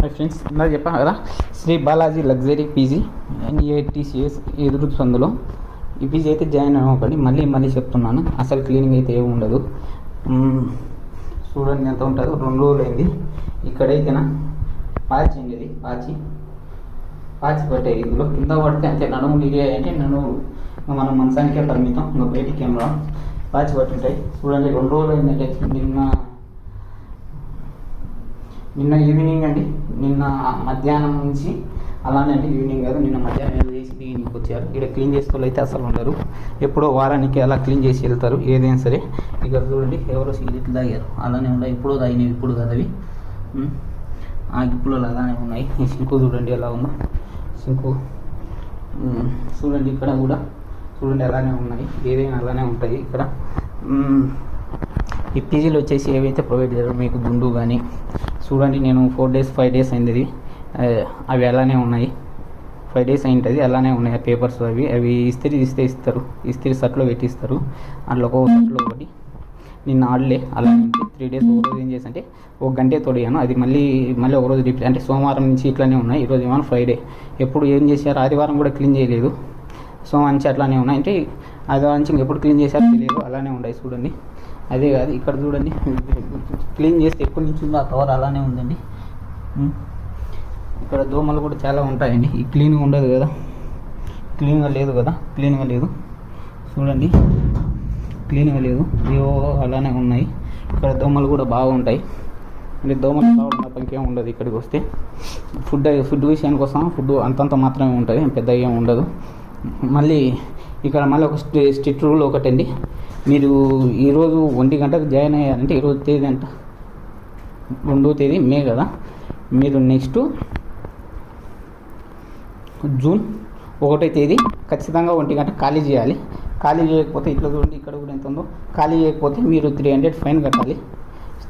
Hi friends, ఇందాక చెప్పాను కదా Shri Balaji luxury PG NATCS ఎదురు సందులో ఈ పీజీ అయితే జాయిన్ అవ్వకండి. మళ్ళీ చెప్తున్నాను, అసలు క్లీనింగ్ అయితే ఏమి ఉండదు. చూడండి ఎంత ఉంటుందో. 2 రోజులు అయింది. ఇక్కడైతేనా పాచి అండి, అది పాచి పట్టాయి. ఇందులో కింద పడితే అంతే, నడుము అంటే నడుము మనం మంచానికే పరిమితం, ఇంకా బయటికి ఏం రా పాచి పట్టుంటాయి. చూడండి 2 రోజులు అయిందంటే నిన్న ఈవినింగ్ అండి, నిన్న మధ్యాహ్నం నుంచి అలానే అండి. ఈవినింగ్ కాదు, నిన్న మధ్యాహ్నం చేసి ఈవినింగ్కి వచ్చారు. ఇక్కడ క్లీన్ చేసుకోవాలి అయితే అసలు ఉండరు. ఎప్పుడో వారానికి అలా క్లీన్ చేసి వెళ్తారు ఏదైనా సరే. ఇక్కడ చూడండి ఎవరో సిగరెట్లు తాగారు, అలానే ఉన్నాయి. ఎప్పుడో తాగినవి, ఇప్పుడు కదా అవి. ఆ గిప్పులు అలానే ఉన్నాయి. ఈ సింకు చూడండి ఎలా ఉందో. సింకు చూడండి, ఇక్కడ కూడా చూడండి అలానే ఉన్నాయి. ఏదైనా అలానే ఉంటాయి ఇక్కడ. ఈ పీజీలో వచ్చేసి ఏవైతే ప్రొవైడ్ చేయాలో మీకు గుండు కానీ చూడండి. నేను 4 డేస్ 5 డేస్ అయింది. అవి అలానే ఉన్నాయి. 5 డేస్ అయింటుంది, అలానే ఉన్నాయి ఆ పేపర్స్. అవి ఇస్త్రీ ఇస్తారు, ఇస్త్రీ షర్ట్లో పెట్టిస్తారు. అందులో ఒక షర్ట్లో ఒకటి నిన్న ఆడలే అలానే 3 డేస్. ఒక రోజు ఏం చేసంటే 1 గంటే తొడిగాను. అది మళ్ళీ ఒక రోజు రిపీట్, అంటే సోమవారం నుంచి ఇట్లానే ఉన్నాయి. ఈరోజు ఏమన్నా ఫ్రైడే. ఎప్పుడు ఏం చేశారు, ఆదివారం కూడా క్లీన్ చేయలేదు. సోమవారం నుంచి అట్లానే ఉన్నాయి. అంటే ఆదివారం నుంచి ఎప్పుడు క్లీన్ చేశారో తెలియదు, అలానే ఉన్నాయి. చూడండి అదే కాదు, ఇక్కడ చూడండి క్లీన్ చేస్తే ఎప్పటి నుంచి ఉందో ఆ కవర్ అలానే ఉందండి. ఇక్కడ దోమలు కూడా చాలా ఉంటాయండి. ఈ క్లీన్గా ఉండదు కదా, క్లీన్గా లేదు చూడండి, క్లీన్గా లేదు. ఏవో అలానే ఉన్నాయి. ఇక్కడ దోమలు కూడా బాగుంటాయి. అంటే దోమలు కావడం తప్ప ఇంకేం ఉండదు. ఇక్కడికి వస్తే ఫుడ్ విషయానికి వస్తాం. ఫుడ్ అంతంత మాత్రమే ఉంటుంది, పెద్దగా ఏం ఉండదు. మళ్ళీ ఇక్కడ ఒక స్ట్రిక్ట్ రూల్ ఒకటండి. మీరు ఈరోజు 1 గంటకు జాయిన్ అయ్యారంటే, ఈరోజు తేదీ అంట 2వ తేదీ మే కదా, మీరు నెక్స్ట్ జూన్ 1వ తేదీ ఖచ్చితంగా 1 గంట ఖాళీ చేయాలి. ఖాళీ చేయకపోతే ఇట్లా చూడండి, ఇక్కడ కూడా ఎంత ఉందో. ఖాళీ చేయకపోతే మీరు 300 ఫైన్ కట్టాలి.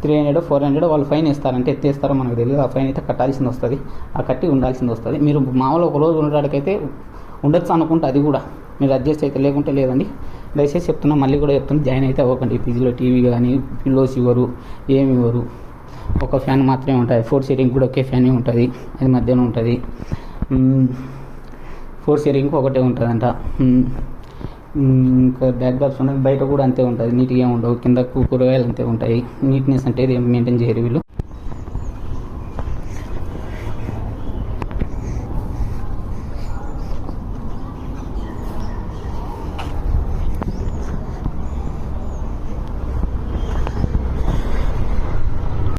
300 400 వాళ్ళు ఫైన్ ఇస్తారంటే ఎత్తేస్తారో మనకు తెలియదు. ఆ ఫైన్ అయితే కట్టాల్సింది వస్తుంది, ఆ కట్టి ఉండాల్సింది వస్తుంది. మీరు మామూలు ఒక రోజు ఉండడానికైతే ఉండొచ్చు అనుకుంటే అది కూడా మీరు అడ్జస్ట్ అయితే, లేకుంటే లేదండి. దయచేసి చెప్తున్నా, మళ్ళీ కూడా చెప్తున్నా, జాయిన్ అయితే అవ్వకండి. పీజీలో టీవీ కానీ పిల్లోస్ ఇవ్వరు, ఏమి ఇవ్వరు. ఒక ఫ్యాన్ మాత్రమే ఉంటుంది. 4 సీటింగ్ కూడా ఒకే ఫ్యాన్ ఉంటుంది, అది మధ్యాహ్నం ఉంటుంది. 4 సీటింగ్కి ఒకటే ఉంటుందంట. ఇంకా బ్యాక్ బాక్స్ ఉన్నది. బయట కూడా అంతే ఉంటుంది, నీట్గా ఏమి ఉండవు. కింద కూరగాయలు అంతే ఉంటాయి. నీట్నెస్ అంటే ఏం మెయింటైన్ చేయరు వీళ్ళు.